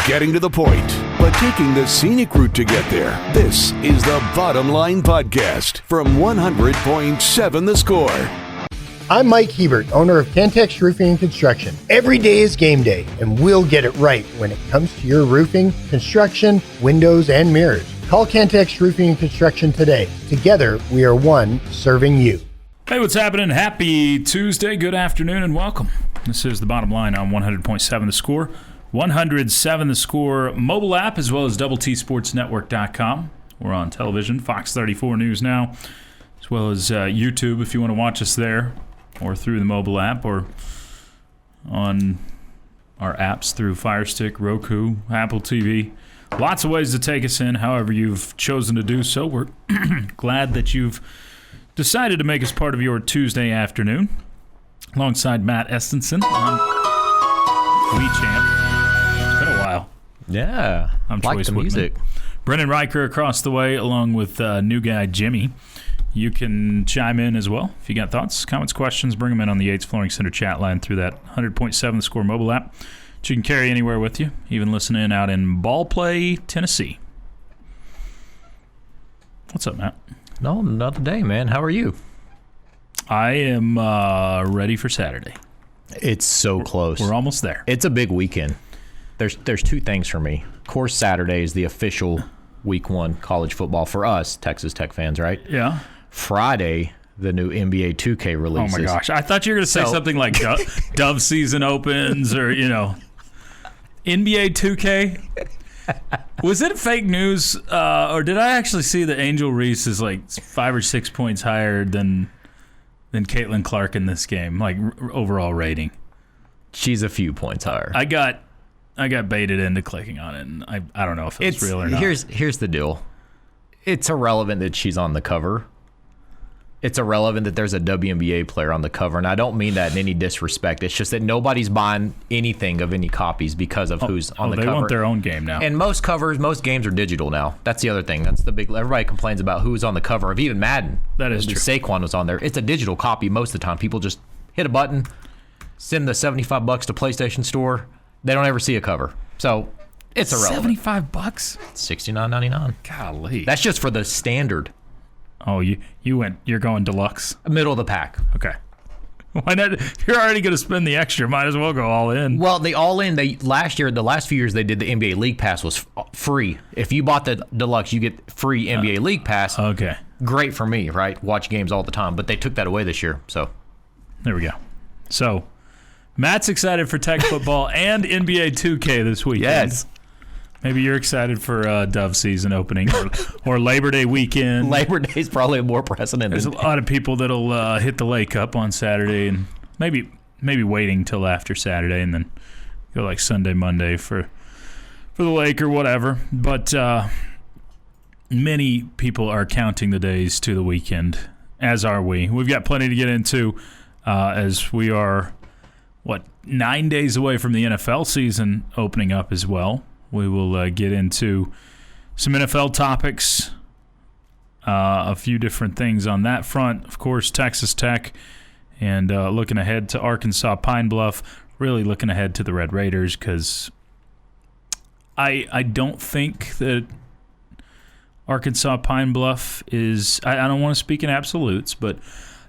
getting to the point, but taking the scenic route to get there. This is the Bottom Line Podcast from 100.7 The Score. I'm Mike Hebert, owner of Cantex Roofing and Construction. Every day is game day, and we'll get it right when it comes to your roofing, construction, windows, and mirrors. Call Cantex Roofing and Construction today. Together, we are one serving you. Hey, what's happening? Happy Tuesday, good afternoon, and welcome. This is the Bottom Line on 100.7 The Score, 107 The Score mobile app, as well as TSportsNetwork.com. We're on television, Fox 34 News Now, as well as YouTube if you want to watch us there, or through the mobile app, or on our apps through Fire Stick, Roku, Apple TV. Lots of ways to take us in, however you've chosen to do so. We're glad that you've decided to make us part of your Tuesday afternoon. Alongside Matt Estenson, I'm WeChamp. It's been a while. Yeah, I'm like Chois the Woodman. music. Brendan Riker across the way, along with new guy Jimmy. You can chime in as well if you got thoughts, comments, questions. Bring them in on the Yates Flooring Center chat line through that 100.7 The Score mobile app, which you can carry anywhere with you, even listen in out in Ballplay, Tennessee. What's up, Matt? No, another day, man. How are you? I am ready for Saturday. It's so close. We're almost there. It's a big weekend. There's two things for me. Of course, Saturday is the official Week 1 college football for us, Texas Tech fans, right? Yeah. Friday, the new NBA 2K releases. Oh, my gosh. I thought you were going to say something like Dove season opens or, NBA 2K. Was it fake news, or did I actually see that Angel Reese is like 5 or 6 points higher than Caitlin Clark in this game, like overall rating? She's a few points higher. I got baited into clicking on it, and I don't know if it's real or not. Here's the deal. It's irrelevant that she's on the cover. It's irrelevant that there's a WNBA player on the cover, and I don't mean that in any disrespect. It's just that nobody's buying anything of any copies because of who's on the cover. They want their own game now. And most games are digital now. That's the other thing. That's the big. Everybody complains about who's on the cover of even Madden. That is true. Saquon was on there. It's a digital copy most of the time. People just hit a button, send the $75 to PlayStation Store. They don't ever see a cover, so it's irrelevant. $75? $69.99. Golly. That's just for the standard. Oh, you're going deluxe? Middle of the pack. Okay. Why not? If you're already going to spend the extra, might as well go all in. Well, the last few years they did the NBA League Pass was free. If you bought the deluxe, you get free NBA League Pass. Okay. Great for me, right? Watch games all the time, but they took that away this year. So there we go. So Matt's excited for Tech football and NBA 2K this weekend. Yes. Maybe you're excited for Dove season opening or Labor Day weekend. Labor Day is probably more precedent. There's a lot of people that'll hit the Lake Cup on Saturday and maybe waiting till after Saturday and then go like Sunday, Monday for the Lake or whatever. But many people are counting the days to the weekend, as are we. We've got plenty to get into as we are, 9 days away from the NFL season opening up as well. We will get into some NFL topics, a few different things on that front. Of course, Texas Tech, and looking ahead to Arkansas Pine Bluff, really looking ahead to the Red Raiders because I don't think that Arkansas Pine Bluff is – I don't want to speak in absolutes, but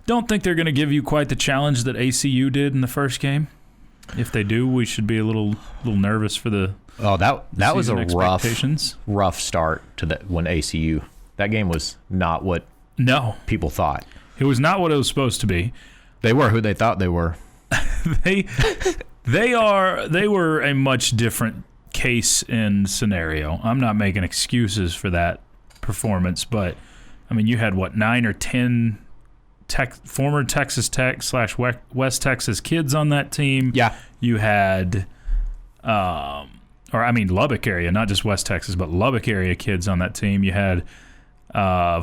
don't think they're going to give you quite the challenge that ACU did in the first game. If they do, we should be a little nervous for the – Oh, that was a rough start to when ACU. That game was not what people thought. It was not what it was supposed to be. They were who they thought they were. They were a much different case and scenario. I'm not making excuses for that performance, but I mean, you had 9 or 10 former Texas Tech / West Texas kids on that team. Yeah, you had. Lubbock area, not just West Texas, but Lubbock area kids on that team. You had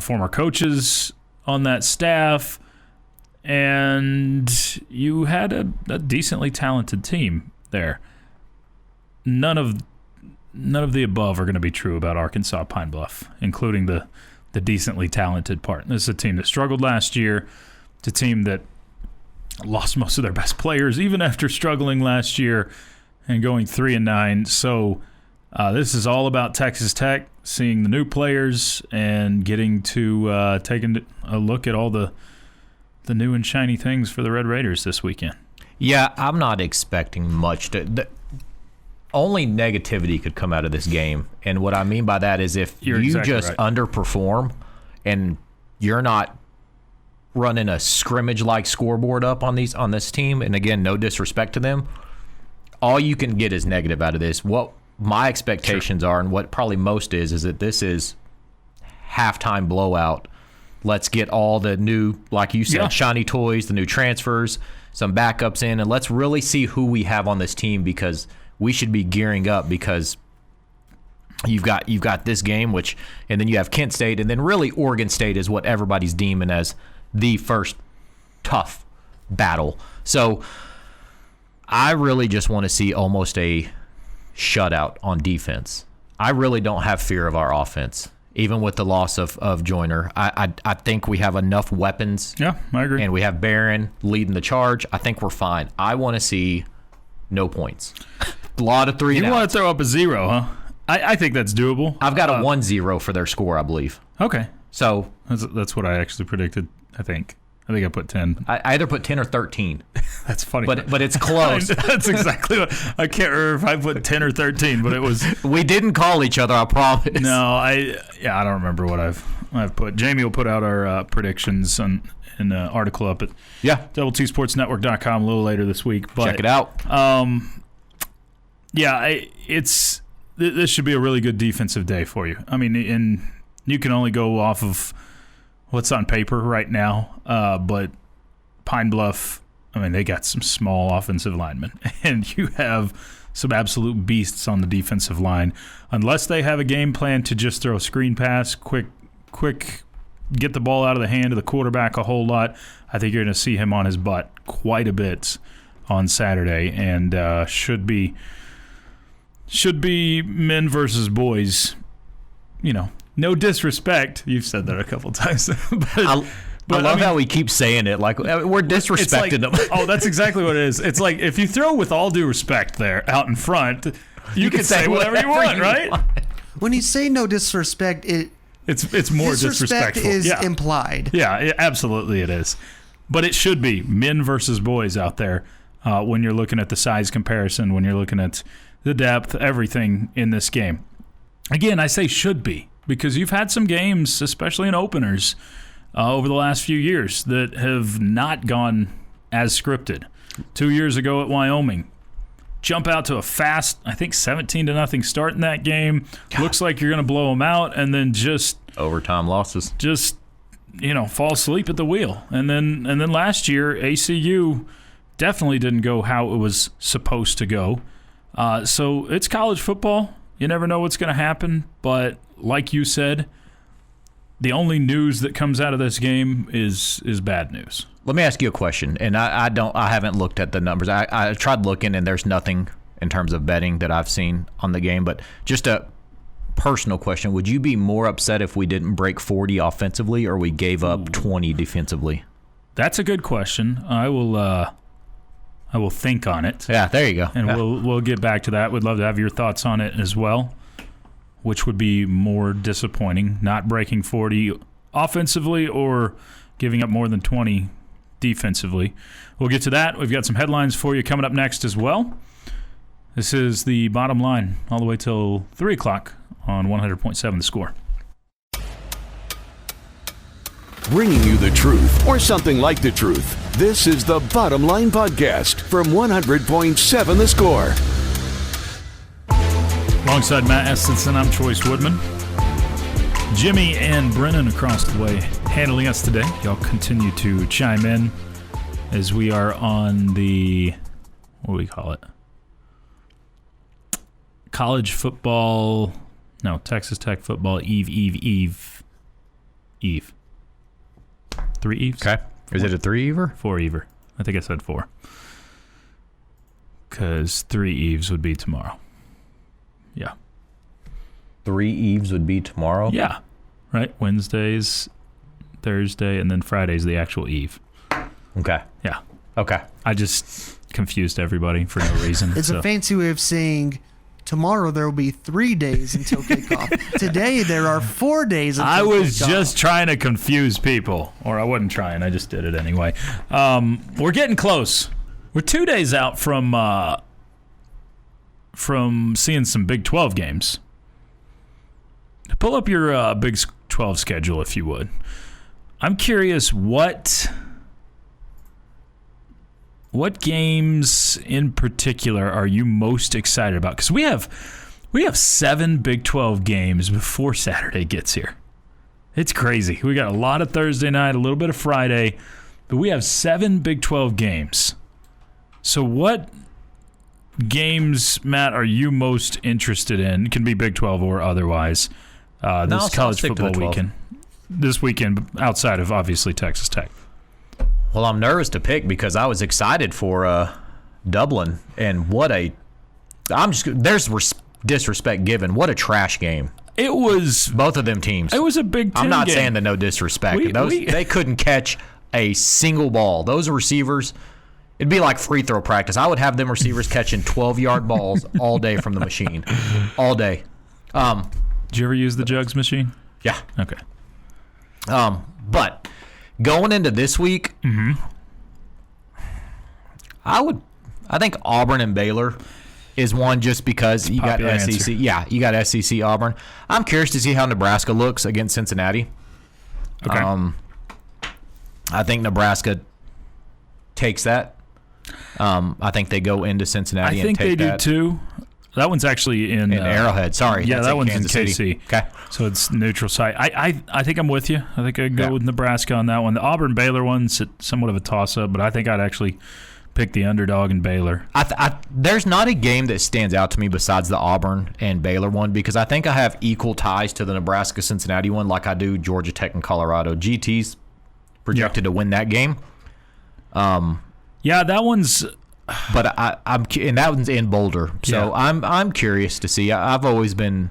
former coaches on that staff, and you had a decently talented team there. None of the above are going to be true about Arkansas Pine Bluff, including the decently talented part. This is a team that struggled last year. It's a team that lost most of their best players, even after struggling last year and going 3-9. So This is all about Texas Tech, seeing the new players and getting to taking a look at all the new and shiny things for the Red Raiders this weekend. Yeah, I'm not expecting much. Only negativity could come out of this game. And what I mean by that is if You're you exactly just right. underperform and you're not running a scrimmage-like scoreboard up on this team, and again, no disrespect to them, all you can get is negative out of this. What my expectations are, and what probably most is that this is halftime blowout. Let's get all the new, like you said, shiny toys, the new transfers, some backups in, and let's really see who we have on this team, because we should be gearing up, because you've got this game, and then you have Kent State, and then really Oregon State is what everybody's deeming as the first tough battle. So I really just want to see almost a shutout on defense. I really don't have fear of our offense, even with the loss of Joyner. I think we have enough weapons. Yeah, I agree. And we have Barron leading the charge. I think we're fine. I want to see no points. A lot of 3 and You want outs. to throw up a 0, huh? I think that's doable. I've got a 1-0 for their score, I believe. Okay. So That's what I actually predicted, I think. I put 10. I either put 10 or 13. That's funny. But it's close. That's exactly what I can't remember if I put 10 or 13, but it was. We didn't call each other, I promise. No, I don't remember what I've put. Jamie will put out our predictions in an article up at DoubleTSportsNetwork.com a little later this week. But, check it out. This should be a really good defensive day for you. I mean, and you can only go off of what's on paper right now, but Pine Bluff, I mean, they got some small offensive linemen, and you have some absolute beasts on the defensive line. Unless they have a game plan to just throw a screen pass, quick, get the ball out of the hand of the quarterback a whole lot, I think you're going to see him on his butt quite a bit on Saturday, and should be men versus boys. You know, no disrespect. You've said that a couple times. I love how we keep saying it like we're disrespecting them. Oh, that's exactly what it is. It's like if you throw with all due respect there out in front, you can say whatever you want, right? When you say no disrespect, It's more disrespect disrespectful. is implied. Yeah, absolutely it is. But it should be men versus boys out there when you're looking at the size comparison, when you're looking at the depth, everything in this game. Again, I say should be, because you've had some games, especially in openers, over the last few years that have not gone as scripted. 2 years ago at Wyoming, jump out to a fast, I think 17-0 start in that game. God. Looks like you're going to blow them out, and then just overtime losses. Just fall asleep at the wheel. And then last year, ACU definitely didn't go how it was supposed to go. So it's college football. You never know what's going to happen. But like you said, the only news that comes out of this game is bad news. Let me ask you a question, and I haven't looked at the numbers. I tried looking, and there's nothing in terms of betting that I've seen on the game. But just a personal question: would you be more upset if we didn't break 40 offensively, or we gave up 20 defensively? That's a good question. I will think on it. Yeah, there you go. And we'll get back to that. We'd love to have your thoughts on it as well. Which would be more disappointing, not breaking 40 offensively or giving up more than 20 defensively. We'll get to that. We've got some headlines for you coming up next as well. This is the Bottom Line all the way till 3 o'clock on 100.7 The Score. Bringing you the truth, or something like the truth. This is the Bottom Line Podcast from 100.7 The Score. Alongside Matt Estenson, I'm Chois Woodman. Jimmy and Brennan across the way handling us today. Y'all continue to chime in as we are on the, what do we call it? College football, Texas Tech football eve. 3 eves? Okay. Is it a 3-ever? 4-ever. I think I said 4. Because 3 eves would be tomorrow. Yeah. 3 eves would be tomorrow? Yeah. Right? Wednesday's Thursday, and then Friday's the actual eve. Okay. Yeah. Okay. I just confused everybody for no reason. It's a fancy way of saying Tomorrow there will be 3 days until kickoff. Today there are 4 days until I was kickoff. just trying to confuse people. Or I wasn't trying. I just did it anyway. We're getting close. We're 2 days out from seeing some Big 12 games. Pull up your Big 12 schedule, if you would. I'm curious what games in particular are you most excited about? Because we have 7 Big 12 games before Saturday gets here. It's crazy. We got a lot of Thursday night, a little bit of Friday, but we have 7 Big 12 games. So what games, Matt, are you most interested in? It can be Big 12 or otherwise. This college football weekend. This weekend, outside of obviously Texas Tech. Well, I'm nervous to pick because I was excited for Dublin, and there's disrespect given. What a trash game. It was both of them teams. It was a Big 10 I'm not game. saying that no disrespect. They couldn't catch a single ball. Those receivers, it'd be like free throw practice. I would have them receivers catching 12-yard balls all day from the machine, all day. Did you ever use the jugs machine? Yeah. Okay. But going into this week, I think Auburn and Baylor is one just because you got SEC. Answer. Yeah, you got SEC Auburn. I'm curious to see how Nebraska looks against Cincinnati. Okay. I think Nebraska takes that. I think they go into Cincinnati. I think and take they that. do too. That one's actually in Arrowhead. Sorry, yeah, that's that one's Kansas in KC. City. Okay, so it's neutral site. I think I'm with you. I think I'd go Yeah. with Nebraska on that one. The Auburn Baylor one's somewhat of a toss up, but I think I'd actually pick the underdog in Baylor. There's not a game that stands out to me besides the Auburn and Baylor one because I think I have equal ties to the Nebraska-Cincinnati one like I do Georgia Tech and Colorado. GT's projected to win that game. Yeah, that one's. But and that one's in Boulder, so Yeah. I'm curious to see. I've always been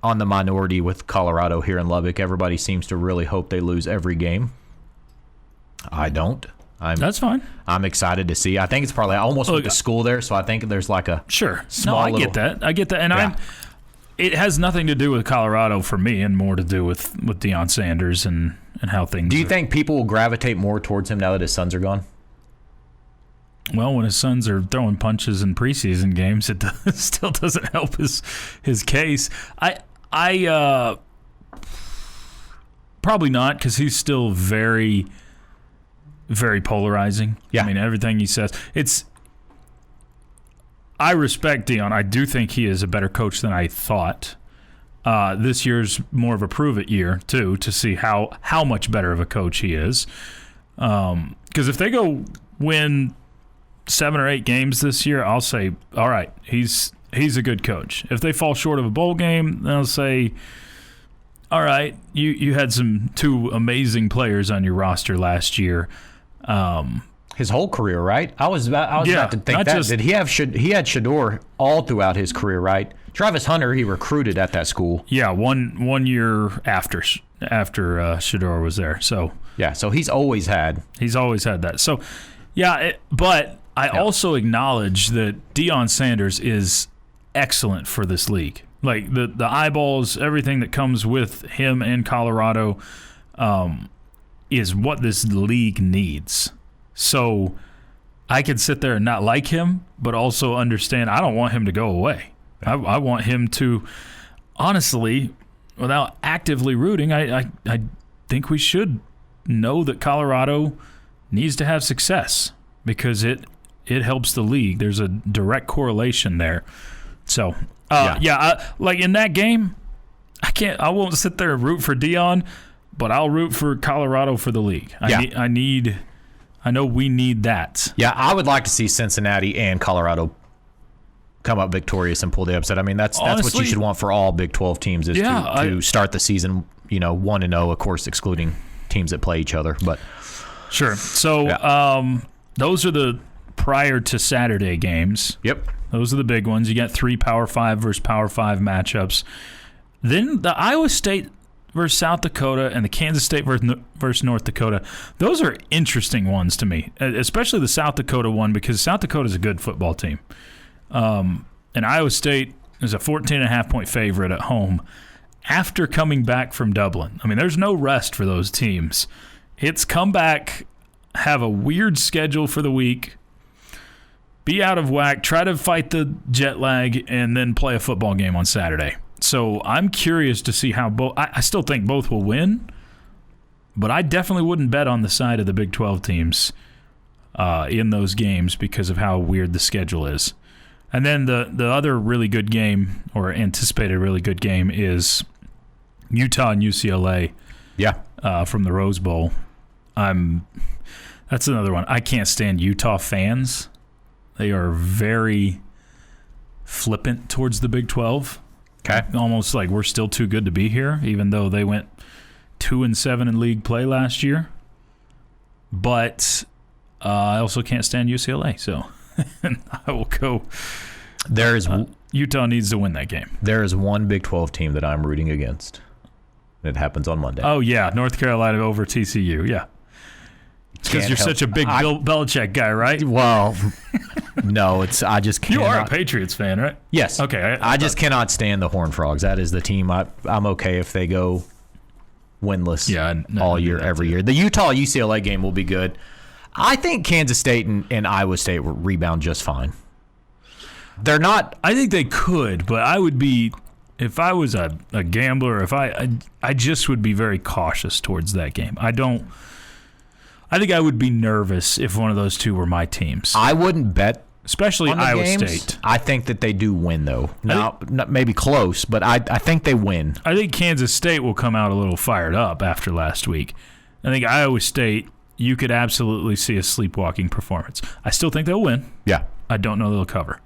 on the minority with Colorado here in Lubbock. Everybody seems to really hope they lose every game. I don't. That's fine. I'm excited to see. I think it's probably I almost went to school there, so I think there's like a Sure. small I get that. And Yeah. it has nothing to do with Colorado for me, and more to do with Deion Sanders and how things. Do you are. think people will gravitate more towards him now that his sons are gone? Well, when his sons are throwing punches in preseason games, it still doesn't help his case. I probably not, because he's still very, very polarizing. Yeah. I mean, everything he says. I respect Deion. I do think he is a better coach than I thought. This year's more of a prove-it year, too, to see how much better of a coach he is. Because if they go win 7 or 8 games this year, I'll say, all right, he's a good coach. If they fall short of a bowl game, then I'll say, all right, you had 2 amazing players on your roster last year. His whole career, right? I was about to think that. Did he had Shador all throughout his career, right? Travis Hunter, he recruited at that school. Yeah, one year after Shador was there. So yeah, so he's always had that. So yeah, but I also acknowledge that Deion Sanders is excellent for this league. Like the eyeballs, everything that comes with him in Colorado is what this league needs. So I can sit there and not like him, but also understand I don't want him to go away. I want him to, honestly, without actively rooting, I think we should know that Colorado needs to have success because it helps the league. There's a direct correlation there. So, like in that game, I won't sit there and root for Deion, but I'll root for Colorado for the league. I know we need that. Yeah, I would like to see Cincinnati and Colorado come up victorious and pull the upset. I mean, that's Honestly, what you should want for all Big 12 teams is to start the season, 1-0, of course, excluding teams that play each other. But sure. So those are the prior to Saturday games. Yep. Those are the big ones. You got 3 Power 5 versus Power 5 matchups. Then the Iowa State versus South Dakota and the Kansas State versus North Dakota. Those are interesting ones to me, especially the South Dakota one because South Dakota is a good football team. and Iowa State is a 14.5-point favorite at home after coming back from Dublin. I mean, there's no rest for those teams. It's come back, have a weird schedule for the week, be out of whack, try to fight the jet lag, and then play a football game on Saturday. So I'm curious to see how both – I still think both will win, but I definitely wouldn't bet on the side of the Big 12 teams in those games because of how weird the schedule is. And then the other really good game, or anticipated really good game, is Utah and UCLA. Yeah. From the Rose Bowl. That's another one. I can't stand Utah fans. They are very flippant towards the Big 12. Okay. Almost like we're still too good to be here, even though they went 2-7 in league play last year. But I also can't stand UCLA, so I will go. Utah needs to win that game. There is one Big 12 team that I'm rooting against. It happens on Monday. Oh, yeah, North Carolina over TCU, yeah. It's because you're such a big Bill Belichick guy, right? Well, no, I just can't. You are a Patriots fan, right? Yes. Okay. I just cannot stand the Horned Frogs. That is the team. I'm okay if they go winless all year, every year. The Utah-UCLA game will be good. I think Kansas State and Iowa State will rebound just fine. They're not. I think they could, but I would be, if I was a gambler, I just would be very cautious towards that game. I think I would be nervous if one of those two were my teams. I wouldn't bet, especially on Iowa games. State. I think that they do win, though. Not maybe close, but I think they win. I think Kansas State will come out a little fired up after last week. I think Iowa State, you could absolutely see a sleepwalking performance. I still think they'll win. Yeah. I don't know they'll cover.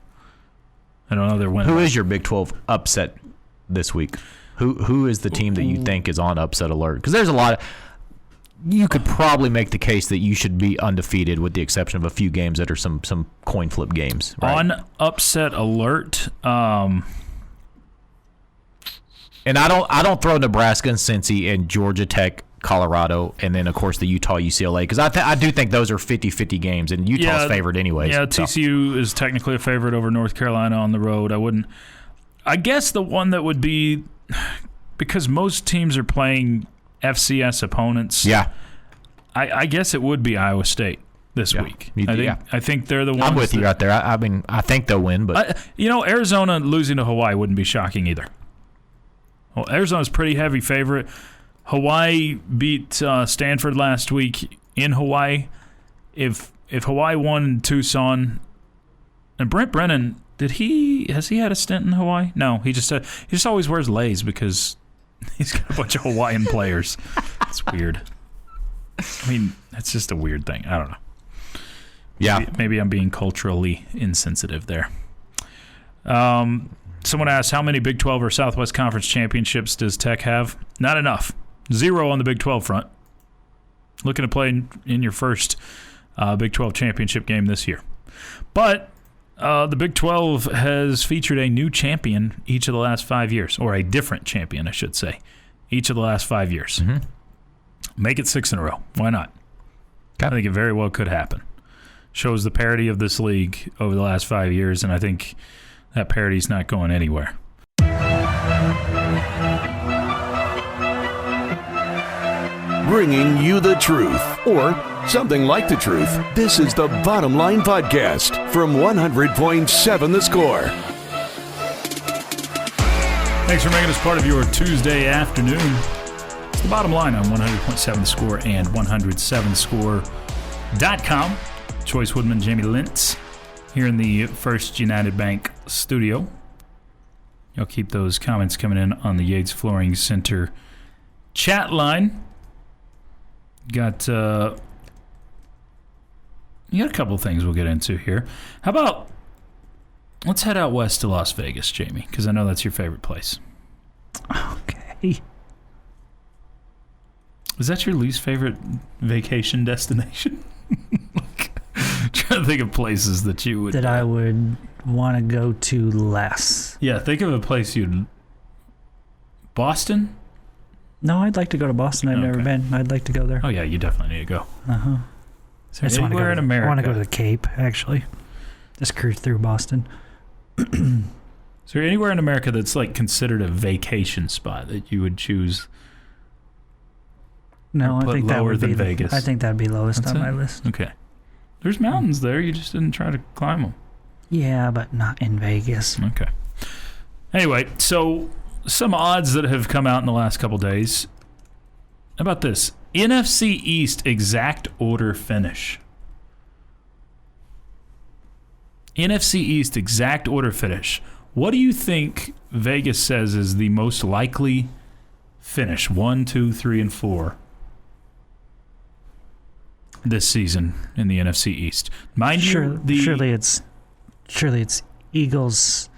I don't know they're winning. Who is your Big 12 upset this week? Who is the team that you think is on upset alert? Because there's a lot of... You could probably make the case that you should be undefeated with the exception of a few games that are some coin flip games. Right? On upset alert... And I don't throw Nebraska and Cincy and Georgia Tech, Colorado, and then, of course, the Utah-UCLA, because I do think those are 50-50 games, and Utah's favored anyways. Yeah, TCU is technically a favorite over North Carolina on the road. I guess the one that would be, because most teams are playing FCS opponents, I guess it would be Iowa State this week. I think they're the ones. I'm with you out there. I mean, I think they'll win, but Arizona losing to Hawaii wouldn't be shocking either. Well, Arizona's pretty heavy favorite. Hawaii beat Stanford last week in Hawaii. If Hawaii won in Tucson, and Brent Brennan, has he had a stint in Hawaii? No, he just always wears leis because he's got a bunch of Hawaiian players. It's weird. I mean, that's just a weird thing. I don't know. Yeah, maybe I'm being culturally insensitive there. Someone asked, how many Big 12 or Southwest Conference championships does Tech have? Not enough. 0 on the Big 12 front. Looking to play in your first Big 12 championship game this year. But the Big 12 has featured a new champion each of the last 5 years, or a different champion, I should say, each of the last 5 years. Mm-hmm. Make it 6 in a row. Why not? Okay. I think it very well could happen. Shows the parity of this league over the last 5 years, and I think that parity's not going anywhere. Bringing you the truth, or something like the truth. This is the Bottom Line Podcast from 100.7 The Score. Thanks for making us part of your Tuesday afternoon. It's the Bottom Line on 100.7 The Score and 107thescore.com. Chois Woodman, Jamie Lent, here in the First United Bank studio. You'll keep those comments coming in on the Yates Flooring Center chat line. Got a couple of things we'll get into here. How about let's head out west to Las Vegas, Jamie, because I know that's your favorite place. Okay. Is that your least favorite vacation destination? Trying to think of places that you would... That I would want to go to less. Yeah, think of a place you'd... Boston? No, I'd like to go to Boston. I've never been. I'd like to go there. Oh, yeah, you definitely need to go. Uh-huh. Is there anywhere in America? I want to go to the Cape, actually. Just cruise through Boston. Is there anywhere in America that's like considered a vacation spot that you would choose? No, I think that lower would than be Vegas. I think that'd be lowest on my list. Okay. There's mountains there. You just didn't try to climb them. Yeah, but not in Vegas. Okay. Anyway, so some odds that have come out in the last couple days. How about this? NFC East exact order finish. NFC East exact order finish. What do you think Vegas says is the most likely finish? 1, 2, 3, and 4 this season in the NFC East. Mind you, surely it's Eagles,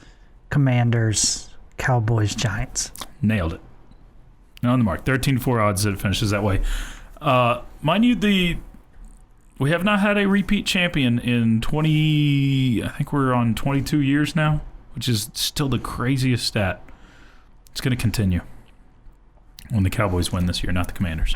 Commanders, Cowboys, Giants. Nailed it. On the mark. 13-4 odds that it finishes that way. Mind you, we have not had a repeat champion in 20. I think we're on 22 years now, which is still the craziest stat. It's going to continue when the Cowboys win this year, not the Commanders.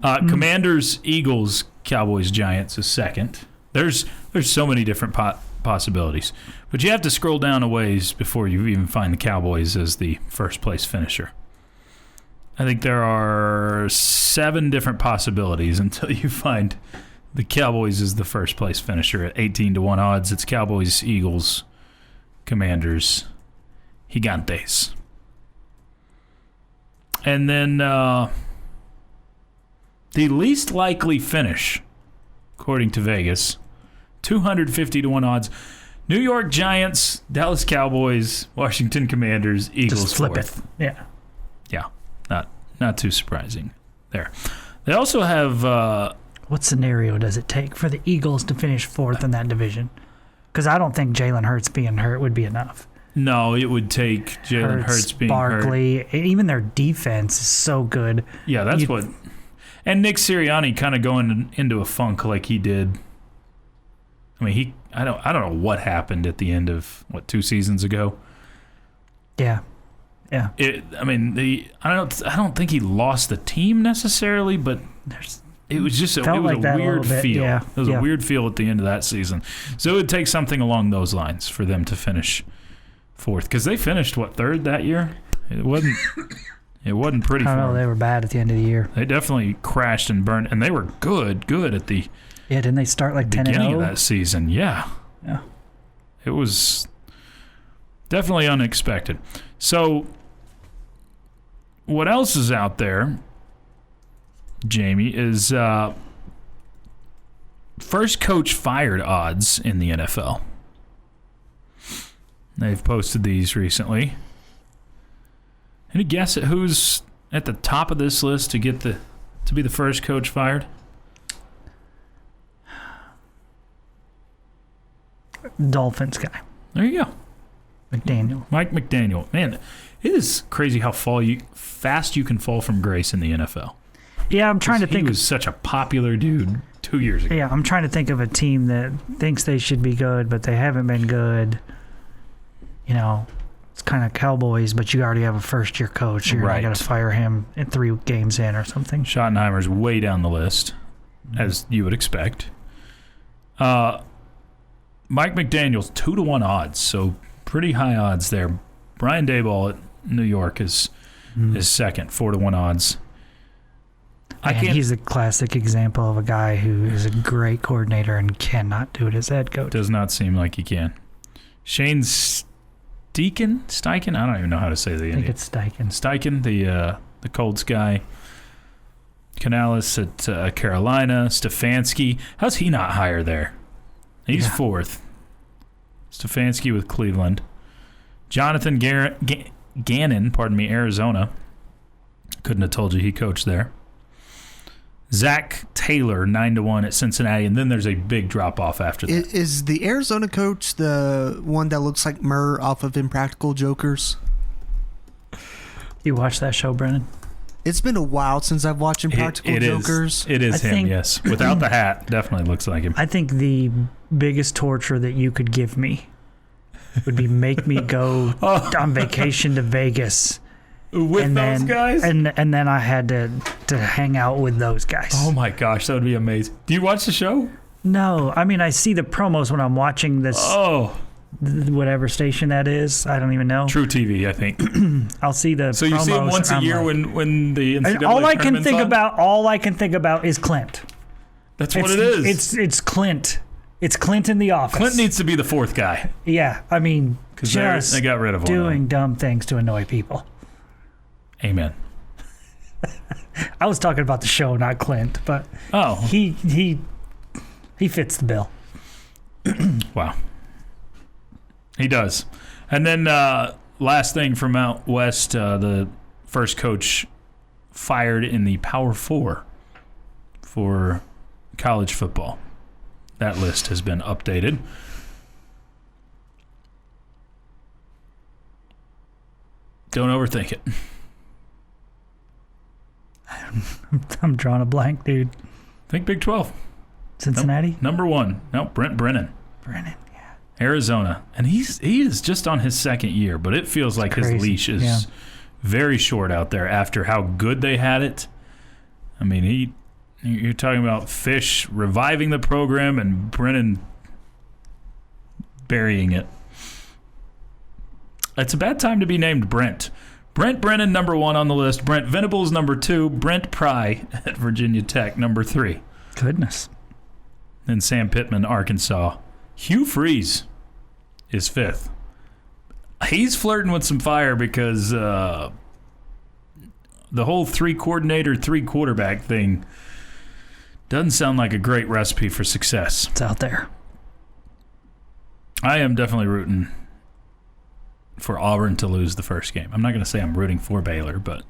Commanders, Eagles, Cowboys, Giants is second. There's so many different possibilities, but you have to scroll down a ways before you even find the Cowboys as the first place finisher. I think there are 7 different possibilities until you find the Cowboys as the first place finisher at 18-1 odds. It's Cowboys, Eagles, Commanders, Gigantes. And then the least likely finish, according to Vegas, 250-1 odds. New York Giants, Dallas Cowboys, Washington Commanders, Eagles. Just flip fourth. it. Yeah. Yeah, not too surprising there. They also have... what scenario does it take for the Eagles to finish 4th in that division? Because I don't think Jalen Hurts being hurt would be enough. No, it would take Jalen Hurts being Barkley, hurt. Even their defense is so good. Yeah, that's what... And Nick Sirianni kind of going into a funk like he did. I mean, I don't know what happened at the end of, 2 seasons ago? Yeah. Yeah. I don't think he lost the team necessarily, but it was just a weird feel. Yeah. It was a weird feel at the end of that season. So it would take something along those lines for them to finish 4th, because they finished 3rd that year. It wasn't pretty. I don't know. They were bad at the end of the year. They definitely crashed and burned, and they were good at the didn't they start like 10-0 beginning of that season? Yeah. Yeah. It was definitely unexpected. So, what else is out there, Jamie, is first coach fired odds in the NFL. They've posted these recently. Any guess at who's at the top of this list to be the first coach fired? Dolphins guy. There you go. McDaniel. Mike McDaniel. Man, it is crazy how fast you can fall from grace in the NFL. Yeah, I'm trying to think. He was such a popular dude 2 years ago. Yeah, I'm trying to think of a team that thinks they should be good, but they haven't been good. You know, it's kind of Cowboys, but you already have a first-year coach. You're not going to fire him in 3 games in or something. Schottenheimer's way down the list, as you would expect. Mike McDaniel's 2-1 odds, so pretty high odds there. Brian Daboll at New York is second, 4-1 odds. He's a classic example of a guy who is a great coordinator and cannot do it as head coach. Does not seem like he can. Shane Steichen? I don't even know how to say the name. I think it's Steichen. Steichen, the Colts guy. Canales at Carolina. Stefanski. How's he not higher there? He's 4th. Stefanski with Cleveland. Jonathan Gannon, Arizona. Couldn't have told you he coached there. Zach Taylor, 9-1 at Cincinnati, and then there's a big drop-off after that. Is the Arizona coach the one that looks like Murr off of Impractical Jokers? You watch that show, Brennan? It's been a while since I've watched Impractical Jokers. It is him, yes. Without the hat, definitely looks like him. I think the biggest torture that you could give me would be make me go on vacation to Vegas. With those guys? And then I had to hang out with those guys. Oh my gosh, that would be amazing. Do you watch the show? No, I mean I see the promos when I'm watching this whatever station that is. I don't even know. True TV, I think. I'll see the. So you see him once a year when the NCAA and all I can tournament's on? all I can think about is Clint. That's what it is. It's Clint. It's Clint in the office. Clint needs to be the fourth guy. Yeah, I mean, Because they got rid of him. Doing dumb things to annoy people. Amen. I was talking about the show, not Clint, but he fits the bill. Wow. He does. And then last thing from out west, the first coach fired in the Power 4 for college football. That list has been updated. Don't overthink it. I'm drawing a blank, dude. Think Big 12. Cincinnati? Number 1. No, Brent Brennan. Brennan, yeah. Arizona. And he is just on his second year, but it feels like his leash is very short out there after how good they had it. I mean, you're talking about Fish reviving the program and Brennan burying it. It's a bad time to be named Brent. Brent Brennan, number 1 on the list. Brent Venables, number 2. Brent Pry at Virginia Tech, number 3. Goodness. And Sam Pittman, Arkansas. Hugh Freeze is 5th. He's flirting with some fire because the whole 3-coordinator, 3-quarterback thing doesn't sound like a great recipe for success. It's out there. I am definitely rooting for Auburn to lose the first game. I'm not going to say I'm rooting for Baylor, but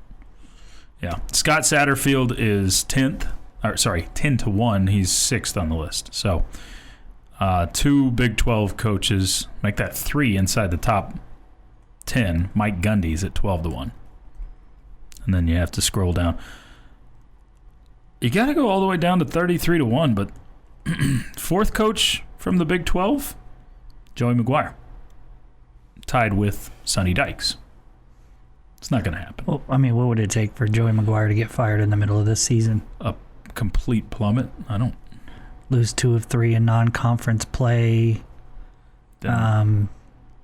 yeah. Scott Satterfield is 10th. 10-1. He's 6th on the list. So 2 Big 12 coaches make that 3 inside the top 10. Mike Gundy's at 12-1. And then you have to scroll down. You got to go all the way down to 33-1, but 4th coach from the Big 12, Joey McGuire, tied with Sonny Dykes. It's not going to happen. Well, I mean, what would it take for Joey McGuire to get fired in the middle of this season? A complete plummet? I don't. Lose 2 of 3 in non-conference play. Then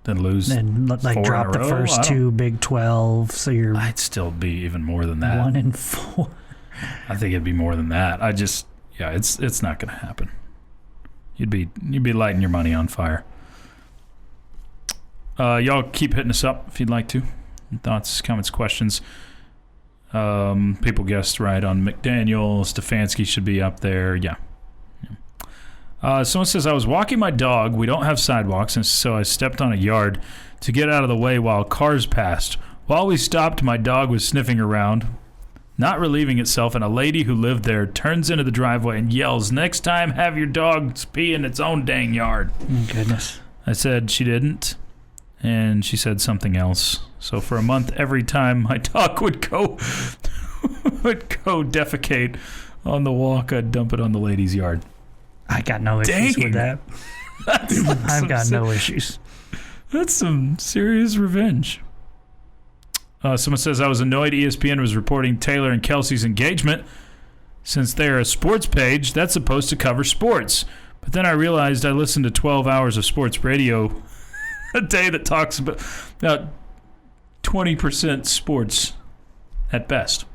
lose. Then drop the first 2 Big 12. So you're. I'd still be even more than that. 1-4. I think it'd be more than that. It's not going to happen. You'd be lighting your money on fire. Y'all keep hitting us up if you'd like to. Thoughts, comments, questions. People guessed right on McDaniel. Stefanski should be up there. Yeah. Someone says, I was walking my dog. We don't have sidewalks, and so I stepped on a yard to get out of the way while cars passed. While we stopped, my dog was sniffing around, not relieving itself, and a lady who lived there turns into the driveway and yells, "Next time, have your dog pee in its own dang yard." Oh, goodness. I said she didn't, and she said something else. So for a month, every time my dog would go defecate on the walk, I'd dump it on the lady's yard. I got no issues with that. I've got no issues. That's some serious revenge. Someone says, I was annoyed ESPN was reporting Taylor and Kelsey's engagement. Since they're a sports page, that's supposed to cover sports. But then I realized I listened to 12 hours of sports radio a day that talks about 20% sports at best.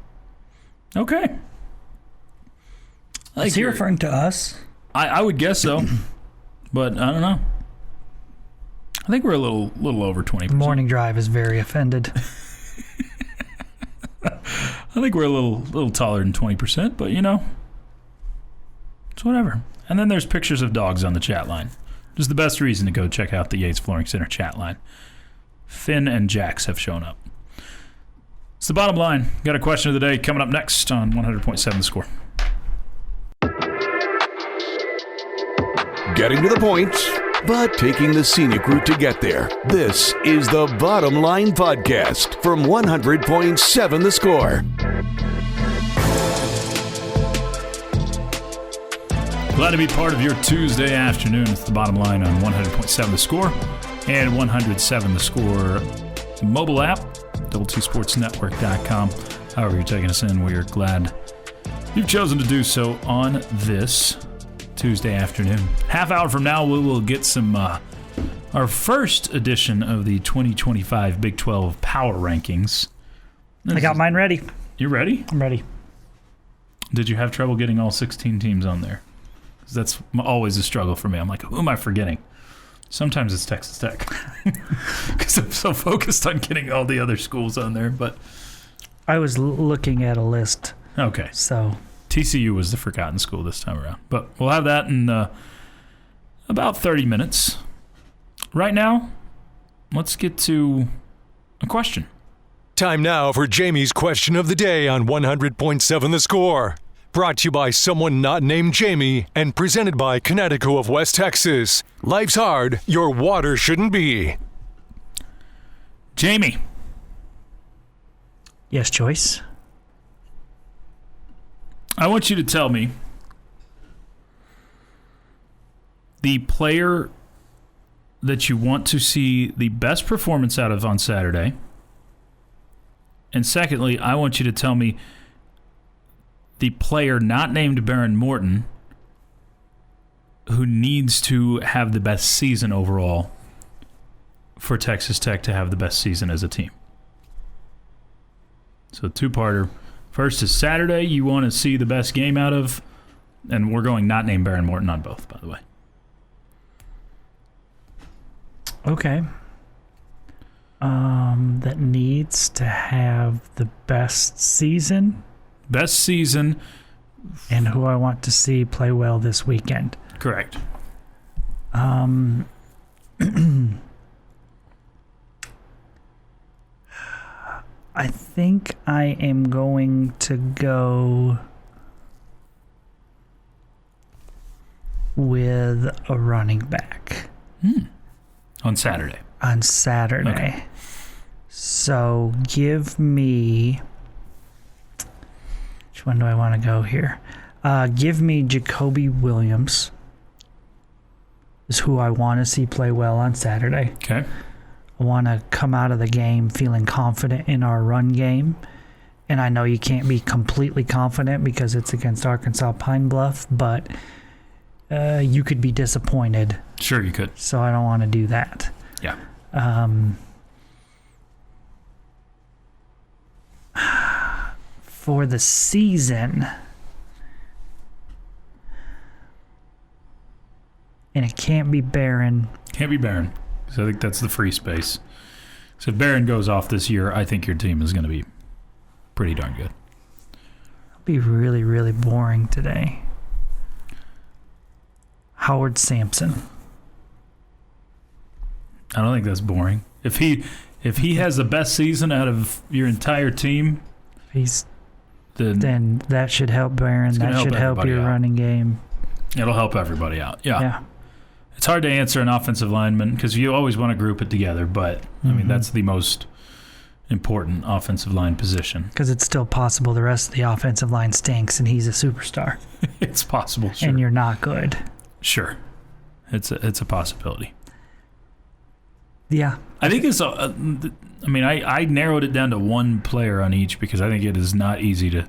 Okay. Is he referring to us? I would guess so, but I don't know. I think we're a little over 20%. Morning Drive is very offended. I think we're a little taller than 20%, but it's whatever. And then there's pictures of dogs on the chat line. Just the best reason to go check out the Yates Flooring Center chat line. Finn and Jax have shown up. It's the bottom line. Got a question of the day coming up next on 100.7 The Score. Getting to the point, but taking the scenic route to get there. This is the Bottom Line Podcast from 100.7 The Score. Glad to be part of your Tuesday afternoon. It's the Bottom Line on 100.7 The Score and 107 The Score mobile app, double2sportsnetwork.com. However you're taking us in, we are glad you've chosen to do so on this Tuesday afternoon. Half hour from now, we will get some our first edition of the 2025 Big 12 Power Rankings. I got mine ready. You ready? I'm ready. Did you have trouble getting all 16 teams on there? 'Cause that's always a struggle for me. I'm like, who am I forgetting? Sometimes it's Texas Tech because I'm so focused on getting all the other schools on there. But I was looking at a list. okay, So TCU was the forgotten school this time around. But we'll have that in about 30 minutes. Right now, let's get to a question. Time now for Jamie's question of the day on 100.7 The Score. Brought to you by someone not named Jamie and presented by Connecticut of West Texas. Life's hard, your water shouldn't be. Jamie, yes, Choice. I want you to tell me the player that you want to see the best performance out of on Saturday. And secondly, I want you to tell me the player not named Baron Morton who needs to have the best season overall for Texas Tech to have the best season as a team. So two-parter. First is Saturday you want to see the best game out of, and we're going not named Baron Morton on both, by the way. Okay. That needs to have the best season. Best season. And who I want to see play well this weekend. Correct. I think I am going to go with a running back. On Saturday. On Saturday. Okay. So give me... Which one do I want to go here? Give me Jacoby Williams. Is who I want to see play well on Saturday. Okay. I want to come out of the game feeling confident in our run game. And I know you can't be completely confident because it's against Arkansas Pine Bluff, but you could be disappointed. Sure, you could. So I don't want to do that. Yeah. For the season, and it can't be Barron. Can't be Barron, because I think that's the free space. So if Barron goes off this year, I think your team is going to be pretty darn good. It'll be really, really boring today. Howard Sampson. I don't think that's boring. If he has the best season out of your entire team, then that should help Barron. That should help your running game. It'll help everybody out. Yeah. It's hard to answer an offensive lineman because you always want to group it together, but I mean that's the most important offensive line position. Because it's still possible the rest of the offensive line stinks and he's a superstar. It's possible, sure. And you're not good. Sure. It's a possibility. Yeah. I think it's I narrowed it down to one player on each because I think it is not easy to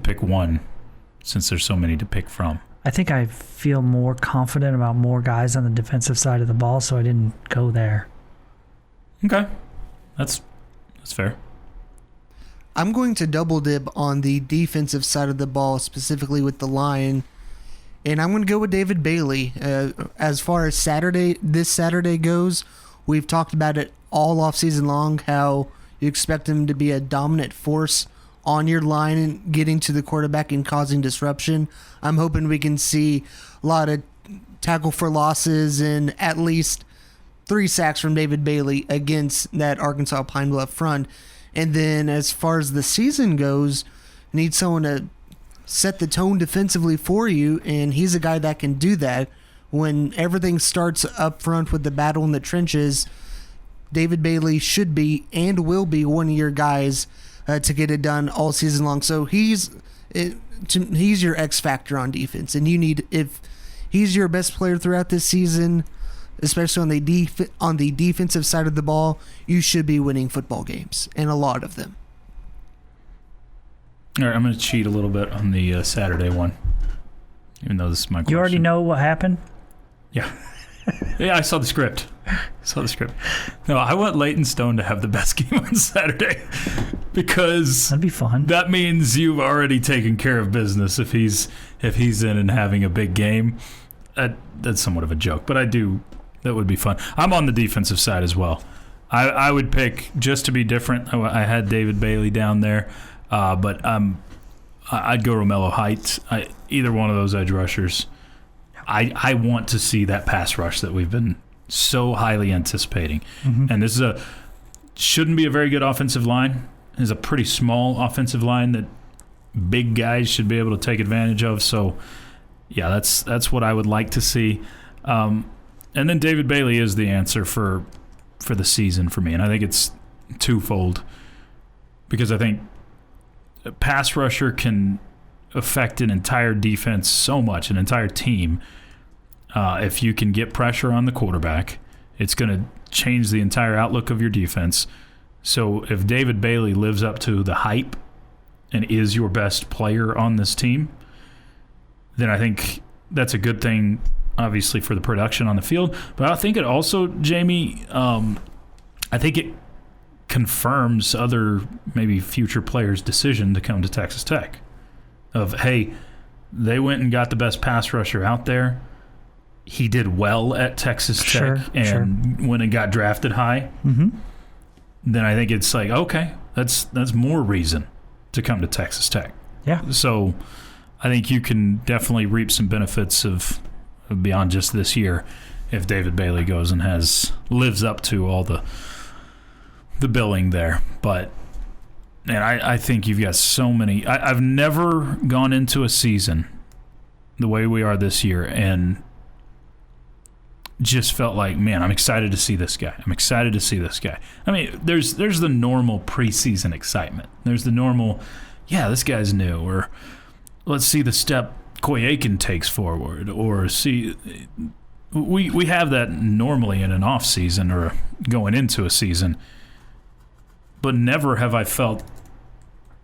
pick one since there's so many to pick from. I think I feel more confident about more guys on the defensive side of the ball, so I didn't go there. Okay. That's fair. I'm going to double dip on the defensive side of the ball, specifically with the line, and I'm going to go with David Bailey. As far as this Saturday goes, we've talked about it all offseason long, how you expect him to be a dominant force on your line and getting to the quarterback and causing disruption. I'm hoping we can see a lot of tackle for losses and at least 3 sacks from David Bailey against that Arkansas Pine Bluff front. And then as far as the season goes, need someone to set the tone defensively for you, and he's a guy that can do that. When everything starts up front with the battle in the trenches, David Bailey should be and will be one of your guys to get it done all season long. So he's your X factor on defense, and if he's your best player throughout this season, especially on the defensive side of the ball, you should be winning football games, and a lot of them. All right, I'm going to cheat a little bit on the Saturday one, even though this is my question. You already know what happened? Yeah. Yeah, I saw the script. Saw the script. No, I want Leighton Stone to have the best game on Saturday because that'd be fun. That means you've already taken care of business if he's in and having a big game. That's somewhat of a joke, but that would be fun. I'm on the defensive side as well. I would pick, just to be different, I had David Bailey down there, but I'd go Romello Heights. Either one of those edge rushers. I want to see that pass rush that we've been so highly anticipating. And this shouldn't be a very good offensive line. It's a pretty small offensive line that big guys should be able to take advantage of. So, yeah, that's what I would like to see. And then David Bailey is the answer for the season for me. And I think it's twofold because I think a pass rusher can affect an entire defense so much, an entire team. If you can get pressure on the quarterback, it's going to change the entire outlook of your defense. So if David Bailey lives up to the hype and is your best player on this team, then I think that's a good thing, obviously, for the production on the field. But I think it also, Jamie, I think it confirms other maybe future players' decision to come to Texas Tech. Of, hey, they went and got the best pass rusher out there. He did well at Texas Tech and went and got drafted high. Then I think it's like, okay, that's more reason to come to Texas Tech. Yeah. So I think you can definitely reap some benefits of beyond just this year if David Bailey goes and lives up to all the billing there. But man, I think you've got so many. I've never gone into a season the way we are this year and just felt like, man, I'm excited to see this guy. I'm excited to see this guy. I mean, there's the normal preseason excitement. There's the normal, yeah, this guy's new, or let's see the step Coy Aiken takes forward, or see. We have that normally in an off season or going into a season, but never have I felt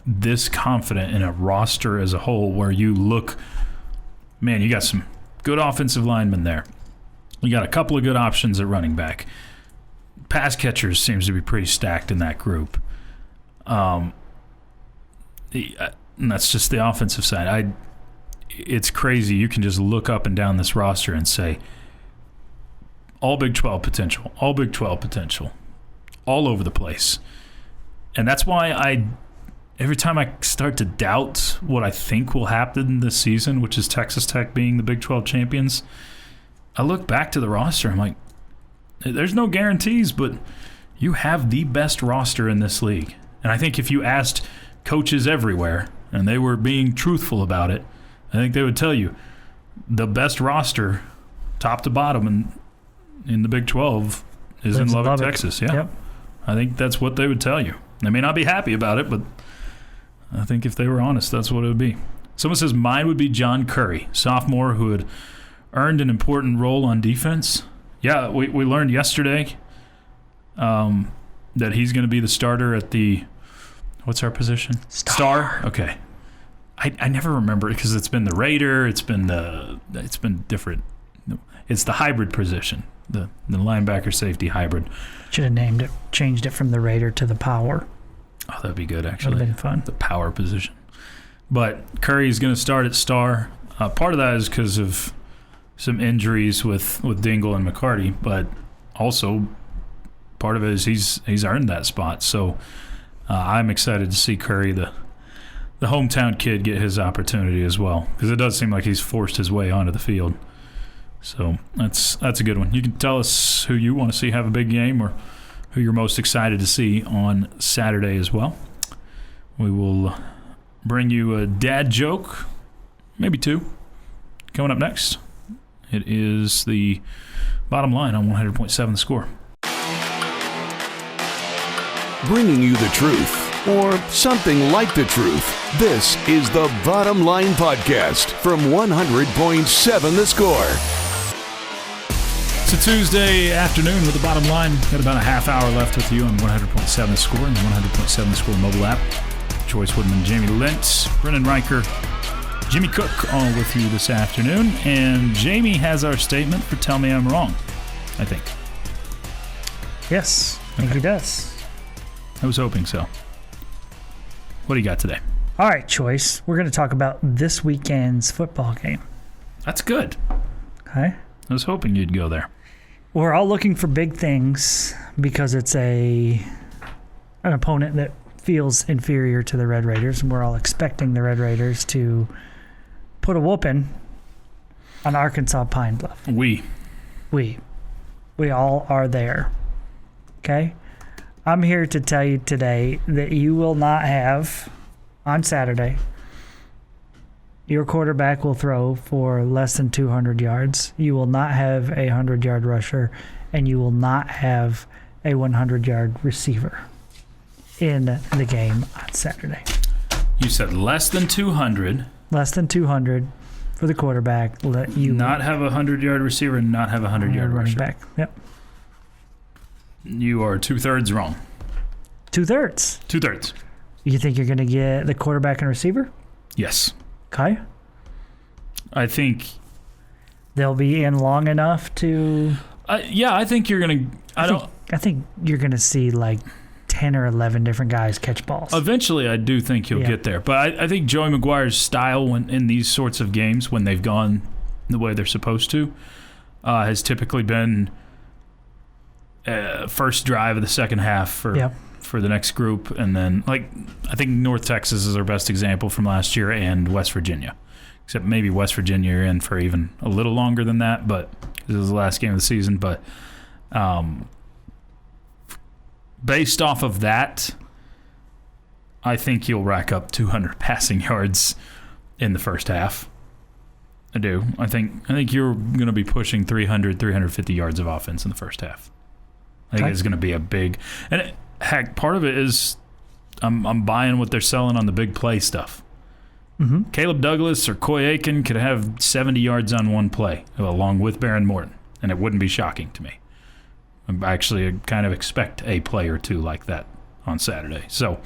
this confident in a roster as a whole where you look, man, you got some good offensive linemen there. You got a couple of good options at running back. Pass catchers seems to be pretty stacked in that group. And that's just the offensive side. It's crazy. You can just look up and down this roster and say, all Big 12 potential, all Big 12 potential, all over the place. And that's why every time I start to doubt what I think will happen this season, which is Texas Tech being the Big 12 champions, I look back to the roster. I'm like, there's no guarantees, but you have the best roster in this league. And I think if you asked coaches everywhere and they were being truthful about it, I think they would tell you the best roster, top to bottom, in the Big 12 is in Lubbock, Texas. Yeah, yep. I think that's what they would tell you. They may not be happy about it, but I think if they were honest, that's what it would be. Someone says mine would be John Curry, sophomore who had earned an important role on defense. Yeah, we learned yesterday that he's going to be the starter at the, what's our position? Star? Okay. I never remember it because it's been the Raider, it's been different. It's the hybrid position, the linebacker safety hybrid. Should have changed it from the Raider to the Power. Oh, that'd be good, actually. Would have been fun. The Power position. But Curry's going to start at Star. Part of that is because of some injuries with Dingle and McCarty, but also part of it is he's earned that spot. So I'm excited to see Curry, the hometown kid, get his opportunity as well, because it does seem like he's forced his way onto the field. So that's a good one. You can tell us who you want to see have a big game or who you're most excited to see on Saturday as well. We will bring you a dad joke, maybe two, coming up next. It is the Bottom Line on 100.7 The Score. Bringing you the truth, or something like the truth. This is the Bottom Line Podcast from 100.7 The Score. It's a Tuesday afternoon with the Bottom Line. Got about a half hour left with you on 100.7 The Score and the 100.7 The Score mobile app. Chois Woodman, Jamie Lent, Brennan Riker, Jimmy Cook, all with you this afternoon. And Jamie has our statement for Tell Me I'm Wrong, I think. Yes, I think he does. I was hoping so. What do you got today? All right, Choice. We're going to talk about this weekend's football game. That's good. Okay. I was hoping you'd go there. We're all looking for big things because it's an opponent that feels inferior to the Red Raiders, and we're all expecting the Red Raiders to put a whooping on Arkansas Pine Bluff. We all are there. Okay? I'm here to tell you today that you will not have, on Saturday, your quarterback will throw for less than 200 yards. You will not have a 100-yard rusher, and you will not have a 100-yard receiver in the game on Saturday. You said less than 200. Less than 200 for the quarterback. Let you not have a 100-yard receiver and not have a 100-yard running rusher. Back. Yep. You are 2/3 wrong. 2/3. 2/3. You think you're going to get the quarterback and receiver? Yes. Okay. I think they'll be in long enough to. I think you're going to. I think you're going to see like 10 or 11 different guys catch balls. Eventually, I do think you'll get there. But I think Joey McGuire's style in these sorts of games, when they've gone the way they're supposed to, has typically been first drive of the second half for the next group. And then, I think North Texas is our best example from last year, and West Virginia. Except maybe West Virginia are in for even a little longer than that, but this is the last game of the season. But based off of that, I think you'll rack up 200 passing yards in the first half. I do. I think you're going to be pushing 300, 350 yards of offense in the first half. I think it's going to be a big – and heck, part of it is I'm buying what they're selling on the big play stuff. Mm-hmm. Caleb Douglas or Coy Aiken could have 70 yards on one play along with Baron Morton, and it wouldn't be shocking to me. I actually kind of expect a play or two like that on Saturday. So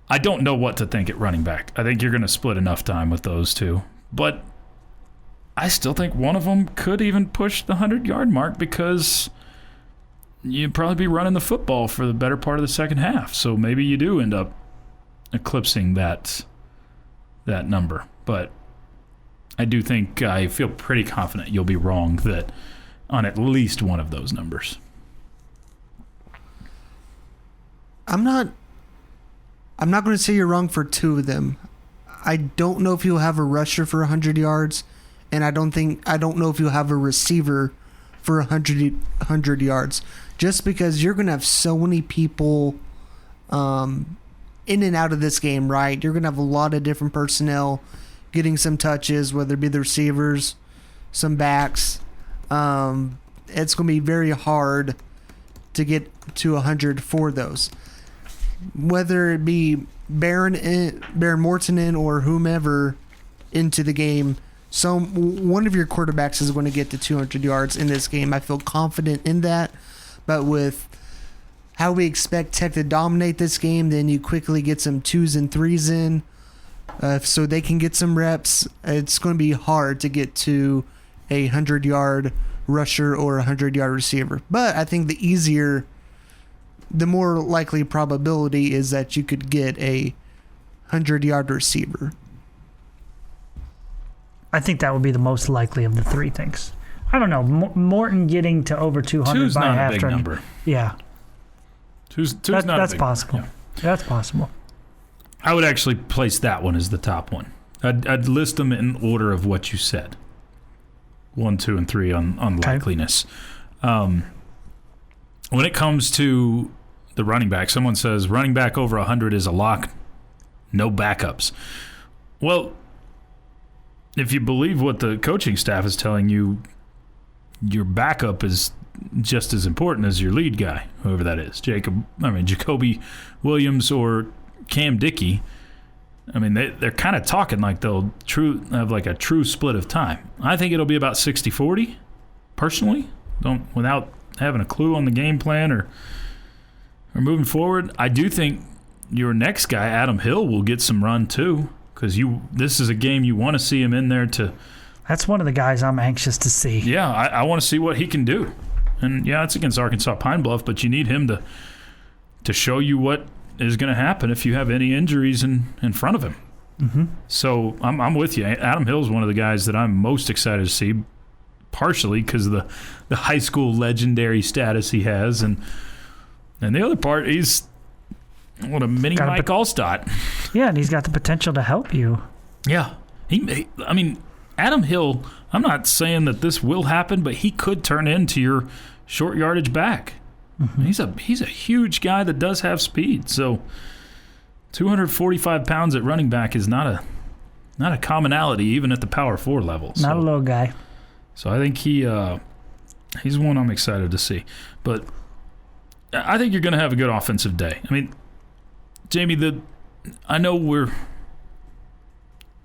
I don't know what to think at running back. I think you're going to split enough time with those two. But I still think one of them could even push the 100-yard mark because you'd probably be running the football for the better part of the second half. So maybe you do end up eclipsing that number. But I do think I feel pretty confident you'll be wrong that on at least one of those numbers. I'm not going to say you're wrong for two of them. I don't know if you'll have a rusher for 100 yards, and I don't know if you'll have a receiver for 100 yards. Just because you're going to have so many people in and out of this game, right? You're going to have a lot of different personnel getting some touches, whether it be the receivers, some backs. It's going to be very hard to get to 100 for those. Whether it be Baron Morton in or whomever into the game, one of your quarterbacks is going to get to 200 yards in this game. I feel confident in that. But with how we expect Tech to dominate this game, then you quickly get some 2s and 3s in so they can get some reps. It's going to be hard to get to a 100-yard rusher or a 100-yard receiver. But I think the more likely probability is that you could get a 100-yard receiver. I think that would be the most likely of the three things. I don't know. Morton getting to over 200 Two's by not half a big turn. number. Yeah. Two's not that's a big possible. number. Yeah. That's possible. I would actually place that one as the top one. I'd list them in order of what you said. 1, 2, and 3 on likeliness. When it comes to the running back, someone says running back over 100 is a lock, no backups. Well, if you believe what the coaching staff is telling you, your backup is just as important as your lead guy, whoever that is. Jacoby Williams or Cam Dickey. I mean, they're kind of talking like they'll have like a true split of time. I think it'll be about 60-40, personally. Without having a clue on the game plan or moving forward. I do think your next guy, Adam Hill, will get some run too, because this is a game you want to see him in there to. That's one of the guys I'm anxious to see. Yeah, I want to see what he can do. And, yeah, it's against Arkansas Pine Bluff, but you need him to show you what is going to happen if you have any injuries in front of him. Mm-hmm. So I'm with you. Adam Hill's one of the guys that I'm most excited to see, partially because of the high school legendary status he has. And the other part, he's what a mini Mike Allstott. Yeah, and he's got the potential to help you. Yeah. I mean, Adam Hill, I'm not saying that this will happen, but he could turn into your short yardage back. Mm-hmm. He's a huge guy that does have speed. So 245 pounds at running back is not a commonality, even at the Power 4 level. Not a little guy. So I think he's one I'm excited to see. But I think you're going to have a good offensive day. I mean, Jamie, I know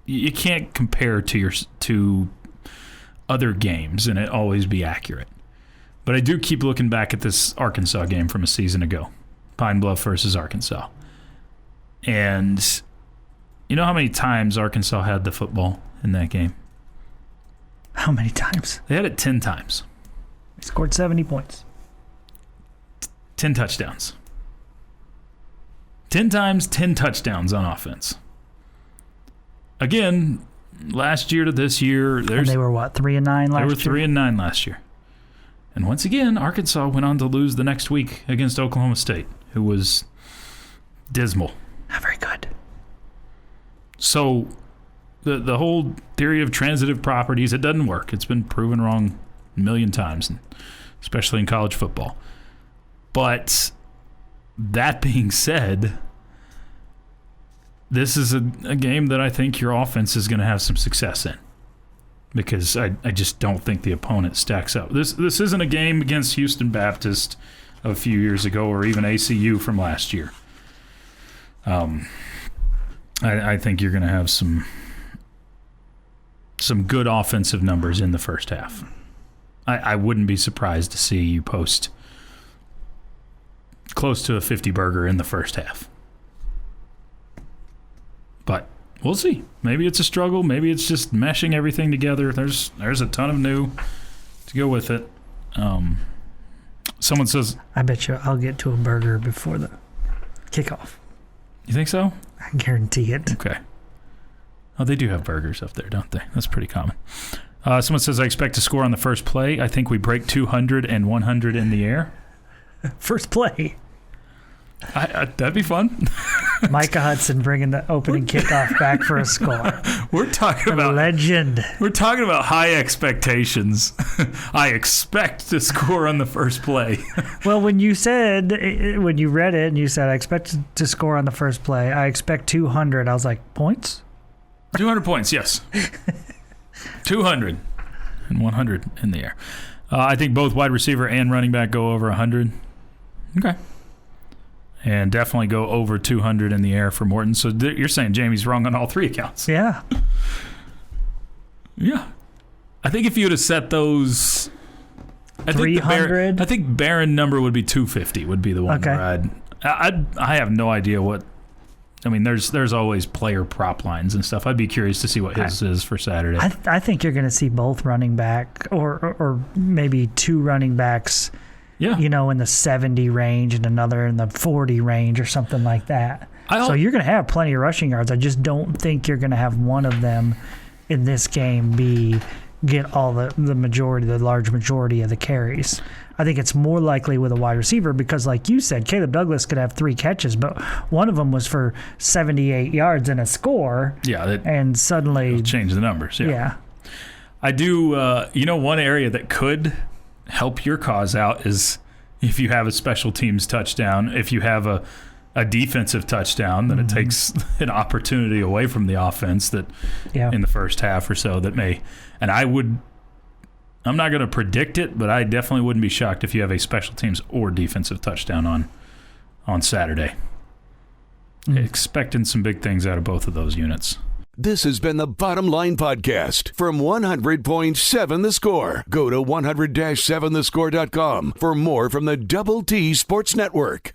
you can't compare to other games and it always be accurate. But I do keep looking back at this Arkansas game from a season ago, Pine Bluff versus Arkansas. And you know how many times Arkansas had the football in that game? How many times? They had it 10 times. They scored 70 points. 10 touchdowns. 10 times, 10 touchdowns on offense. Again, last year to this year, and they were what, 3-9 last year? They were 3-9 last year. And once again, Arkansas went on to lose the next week against Oklahoma State, who was dismal. Not very good. So the whole theory of transitive properties, it doesn't work. It's been proven wrong a million times, especially in college football. But that being said, this is a game that I think your offense is going to have some success in, because I just don't think the opponent stacks up. This isn't a game against Houston Baptist of a few years ago or even ACU from last year. I think you're going to have some good offensive numbers in the first half. I wouldn't be surprised to see you post close to a 50-burger in the first half. But we'll see. Maybe it's a struggle. Maybe it's just meshing everything together. There's a ton of new to go with it. Someone says, I bet you I'll get to a burger before the kickoff. You think so? I guarantee it. Okay. Oh, they do have burgers up there, don't they? That's pretty common. Someone says, I expect to score on the first play. I think we break 200 and 100 in the air. First play. That'd be fun. Micah Hudson bringing the opening kickoff back for a score. We're talking about legend. We're talking about high expectations. I expect to score on the first play. Well, when you read it and you said, I expect to score on the first play, I expect 200, I was like, points? 200 points, yes. 200 and 100 in the air. I think both wide receiver and running back go over 100. Okay. And definitely go over 200 in the air for Morton. So you're saying Jamie's wrong on all three accounts. Yeah. Yeah. I think if you would have set those... 300? I think Barron number would be 250 would be the one where I have no idea what... I mean, there's always player prop lines and stuff. I'd be curious to see what his is for Saturday. I think you're going to see both running back or maybe two running backs... Yeah. In the 70 range and another in the 40 range or something like that. So you're going to have plenty of rushing yards. I just don't think you're going to have one of them in this game get all the large majority of the carries. I think it's more likely with a wide receiver because, like you said, Caleb Douglas could have 3 catches, but one of them was for 78 yards and a score. Yeah. And suddenly... change the numbers. Yeah. I do... one area that could... help your cause out is if you have a special teams touchdown. If you have a defensive touchdown, then it takes an opportunity away from the offense that in the first half or so that may. And I'm not going to predict it, but I definitely wouldn't be shocked if you have a special teams or defensive touchdown on Saturday. Expecting some big things out of both of those units. This has been the Bottom Line Podcast from 100.7 The Score. Go to 100-7thescore.com for more from the Double T Sports Network.